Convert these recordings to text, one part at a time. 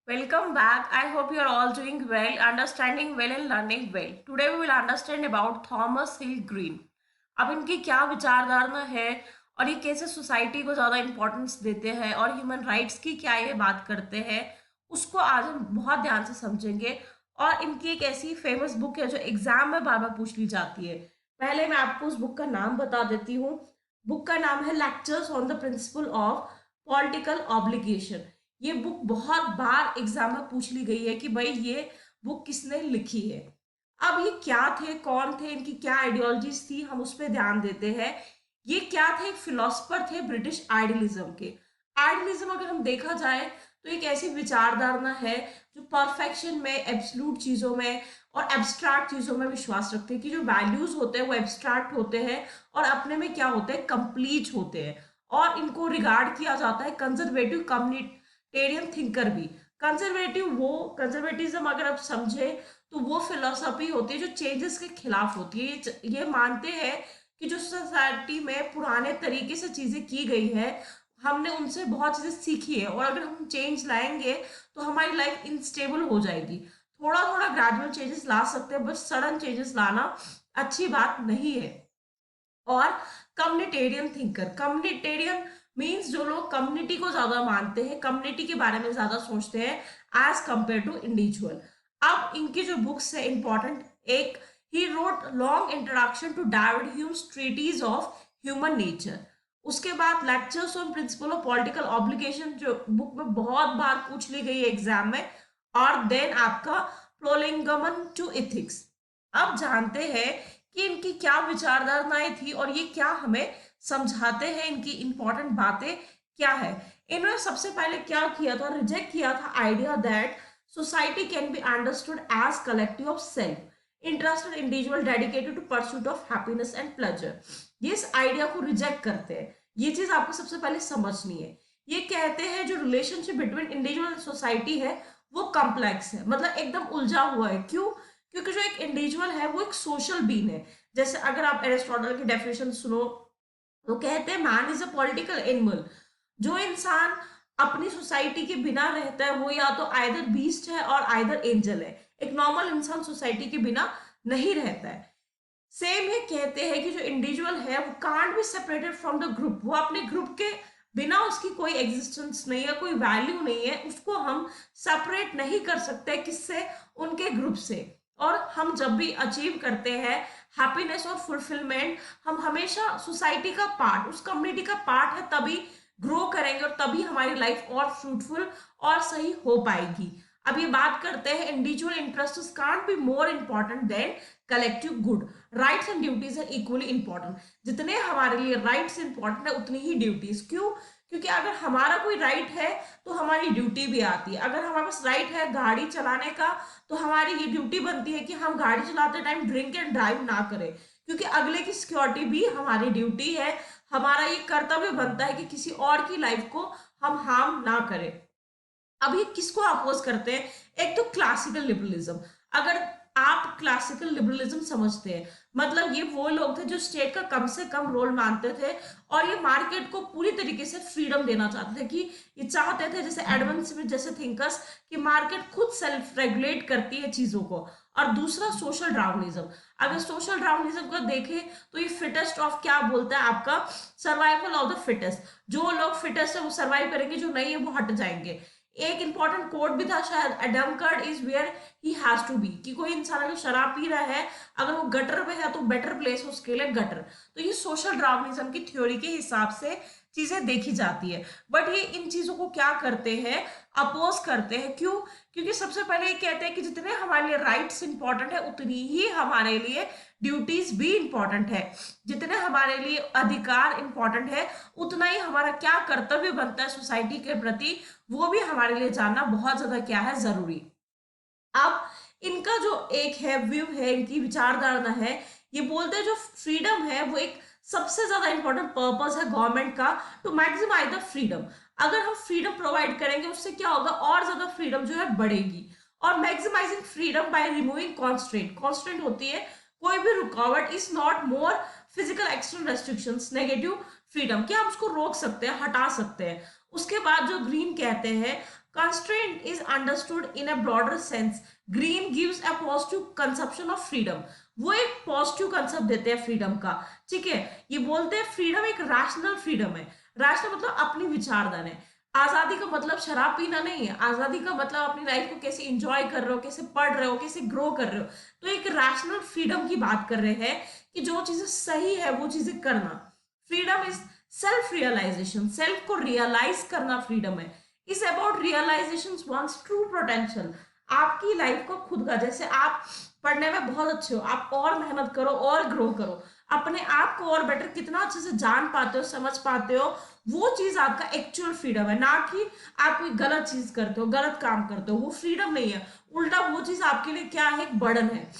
Welcome back. I hope you are all doing well, understanding well and learning well. Today we will understand about Thomas Hill Green. अब इनकी क्या विचारधारा है और ये कैसे सोसाइटी को ज़्यादा इम्पोर्टेंस देते हैं और ह्यूमन राइट्स की क्या ये बात करते हैं, उसको आज हम बहुत ध्यान से समझेंगे। और इनकी एक ऐसी फेमस बुक है जो एग्जाम में बार बार पूछ ली जाती है। पहले मैं आपको उस बुक का नाम बता देती हूँ। बुक का नाम है lectures on the principal of political obligation. ये बुक बहुत बार एग्जाम में पूछ ली गई है कि भाई ये बुक किसने लिखी है। अब ये क्या थे, कौन थे, इनकी क्या आइडियोलॉजीज थी, हम उस पर ध्यान देते हैं। ये क्या थे? एक फिलोसफर थे ब्रिटिश आइडियलिज्म के। आइडियलिज्म अगर हम देखा जाए तो एक ऐसी विचारधारा है जो परफेक्शन में, एब्सोल्यूट चीजों में और एब्स्ट्रैक्ट चीजों में विश्वास रखते हैं कि जो वैल्यूज होते हैं वो एब्स्ट्रैक्ट होते हैं और अपने में क्या होते हैं, कंप्लीट होते हैं। और इनको रिगार्ड किया जाता है कंजर्वेटिव कम्युनिटेरियन थिंकर भी। कंजर्वेटिज्म अगर आप समझे तो वो फिलोसफी होती है जो चेंजेस के खिलाफ होती है। ये मानते हैं कि जो सोसाइटी में पुराने तरीके से चीजें की गई है, हमने उनसे बहुत चीजें सीखी है और अगर हम चेंज लाएंगे तो हमारी लाइफ इनस्टेबल हो जाएगी। थोड़ा थोड़ा ग्रेजुअल चेंजेस ला सकते हैं, बस सडन चेंजेस लाना अच्छी बात नहीं है। और कम्युनिटेरियन मीन्स जो लोग कम्युनिटी को ज्यादा मानते हैं, कम्युनिटी के बारे में ज्यादा सोचते हैं एज कंपेयर टू इंडिविजुअल। अब इनकी जो बुक्स है इंपॉर्टेंट, एक ही wrote long introduction to David Hume's treatise of human nature. उसके बाद lectures on principle of political obligation जो बुक में बहुत बार पूछ ली गई है एग्जाम में। और देन आपका प्रोलिंगमन टू इथिक्स। अब जानते हैं कि इनकी क्या विचारधाराएं थी और ये क्या हमें समझाते हैं, इनकी इंपॉर्टेंट बातें क्या है। इन्होंने सबसे पहले क्या किया था, रिजेक्ट किया था idea that society can be understood as collective of self interested individual dedicated to pursuit of happiness and pleasure. ये इस आइडिया को रिजेक्ट करते हैं। ये चीज आपको सबसे पहले समझनी है। ये कहते हैं जो relationship between individual and society है वो कॉम्प्लेक्स है, मतलब एकदम उलझा हुआ है। क्यों? क्योंकि जो एक इंडिविजुअल है वो एक सोशल बीइंग है। जैसे अगर आप एरिस्टोटल की डेफिनेशन सुनो तो कहते हैं man is a political animal. जो इंसान अपनी सोसाइटी के बिना रहता है वो या तो आइदर बीस्ट है और आइदर एंजल है। एक नॉर्मल इंसान सोसाइटी के बिना नहीं रहता है। सेम ये कहते हैं कि जो इंडिविजुअल है वो can't be separated from the group. वो अपने ग्रुप के बिना उसकी कोई एग्जिस्टेंस नहीं है, कोई वैल्यू नहीं है, उसको हम सेपरेट नहीं कर सकते किससे, उनके ग्रुप से। और हम जब भी अचीव करते हैं हैप्पीनेस और फुलफिलमेंट, हम हमेशा सोसाइटी का पार्ट, उस कम्युनिटी का पार्ट है, तभी ग्रो करेंगे और तभी हमारी लाइफ और फ्रूटफुल और सही हो पाएगी। अब ये बात करते हैं individual interest can't be more important than collective good. Rights and duties are equally important. जितने हमारे लिए राइट्स इंपॉर्टेंट है उतनी ही ड्यूटीज। क्यों? क्योंकि अगर हमारा कोई राइट है तो हमारी ड्यूटी भी आती है। अगर हमारे पास राइट है गाड़ी चलाने का तो हमारी ये ड्यूटी बनती है कि हम गाड़ी चलाते टाइम ड्रिंक एंड ड्राइव ना करें, क्योंकि अगले की सिक्योरिटी भी हमारी ड्यूटी है। हमारा ये कर्तव्य बनता है कि किसी और की लाइफ को हम हार्म ना करें। अब ये किसको अपोज करते हैं? एक तो क्लासिकल लिबरलिज्म। अगर आप क्लासिकल लिबरलिज्म समझते हैं, मतलब ये वो लोग थे जो स्टेट का कम से कम रोल मानते थे और ये मार्केट को पूरी तरीके से फ्रीडम देना चाहते थे। कि ये चाहते थे जैसे एडम स्मिथ जैसे थिंकर्स कि मार्केट खुद सेल्फ रेगुलेट करती है चीजों को। और दूसरा सोशल डार्विनिज्म। अगर सोशल डार्विनिज्म को देखें तो ये फिटेस्ट ऑफ क्या बोलता है, आपका सर्वाइवल ऑफ द फिटेस्ट। जो लोग फिटेस्ट है वो सर्वाइव करेंगे, जो नहीं है वो हट जाएंगे। एक इंपॉर्टेंट कोड भी था शायद, a drunkard is where he has to be. कि कोई इंसान अगर शराब पी रहा है, अगर वो गटर में है तो बेटर प्लेस है उसके लिए गटर। तो ये सोशल डार्विनिज्म की थ्योरी के हिसाब से चीजें देखी जाती है। बट ये इन चीजों को क्या करते हैं, अपोज करते हैं। क्यों? क्योंकि सबसे पहले ये कहते हैं कि जितने हमारे लिए राइट्स इंपॉर्टेंट है उतनी ही हमारे लिए ड्यूटीज भी इंपॉर्टेंट है। जितने हमारे लिए अधिकार इंपॉर्टेंट है उतना ही हमारा क्या कर्तव्य बनता है सोसाइटी के प्रति, वो भी हमारे लिए जानना बहुत ज्यादा क्या है, जरूरी। अब इनका जो एक है व्यू है, इनकी विचारधारा है, ये बोलते हैं जो फ्रीडम है वो एक सबसे ज्यादा इंपॉर्टेंट पर्पस है गवर्नमेंट का, टू मैक्सिमाइज द फ्रीडम। अगर हम फ्रीडम प्रोवाइड करेंगे उससे क्या होगा, और ज्यादा फ्रीडम जो है बढ़ेगी। और maximising freedom by removing constraint. Constraint होती है कोई भी रुकावट, is not more physical external restrictions negative freedom, क्या हम उसको रोक सकते हैं, हटा सकते हैं। उसके बाद जो ग्रीन कहते हैं Constraint is understood in a broader sense. Green gives a positive conception of freedom. वो एक पॉजिटिव कंसेप्ट देते हैं फ्रीडम का, ठीक है। ये बोलते हैं फ्रीडम एक रैशनल फ्रीडम है। रैशनल मतलब अपनी विचारधारा है। आजादी का मतलब शराब पीना नहीं है। आजादी का मतलब अपनी लाइफ को कैसे एंजॉय कर रहे हो, कैसे पढ़ रहे हो, कैसे ग्रो कर रहे हो। तो एक रैशनल फ्रीडम की बात कर रहे हैं कि जो चीजें सही है वो चीजें करना। Freedom is self realisation, self को रियलाइज करना फ्रीडम है। Is about realisation one's true potential. आपकी लाइफ को खुद का, जैसे आप पढ़ने में बहुत अच्छे हो, आप और मेहनत करो और ग्रो करो, अपने आप को और बेटर कितना अच्छे से जान पाते हो, समझ पाते हो, वो चीज आपका एक्चुअल फ्रीडम है। ना कि आप कोई गलत चीज करते हो, गलत काम करते हो, वो फ्रीडम नहीं है। उल्टा वो चीज आपके लिए क्या है, एक बर्डन है।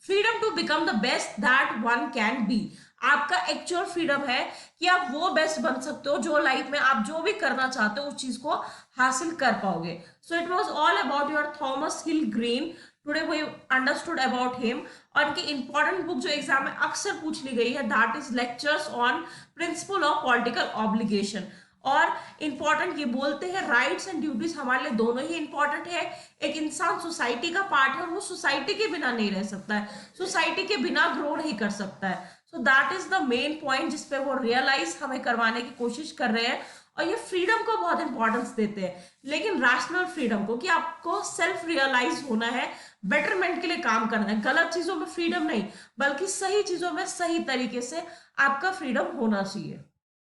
Freedom to become the best that one can be. आपका एक्चुअल फ्रीडम है कि आप वो बेस्ट बन सकते हो जो लाइफ में आप जो भी करना चाहते हो उस चीज को हासिल कर पाओगे। So it was all about your Thomas Hill Green. Today we understood about him. और इनकी इंपॉर्टेंट बुक जो एग्जाम में अक्सर पूछ ली गई है, that is lectures on principle of political obligation. और इंपॉर्टेंट ये बोलते हैं राइट्स एंड ड्यूटीज हमारे लिए दोनों ही इंपॉर्टेंट है। एक इंसान सोसाइटी का पार्ट है और वो सोसाइटी के बिना नहीं रह सकता है, सोसाइटी के बिना ग्रो नहीं कर सकता है। So that is the main point जिसपे वो रियलाइज हमें करवाने की कोशिश कर रहे हैं। और ये फ्रीडम को बहुत इंपॉर्टेंस देते हैं, लेकिन रैशनल फ्रीडम को, कि आपको सेल्फ रियलाइज होना है, बेटरमेंट के लिए काम करना है। गलत चीजों में फ्रीडम नहीं, बल्कि सही चीजों में सही तरीके से आपका फ्रीडम होना चाहिए।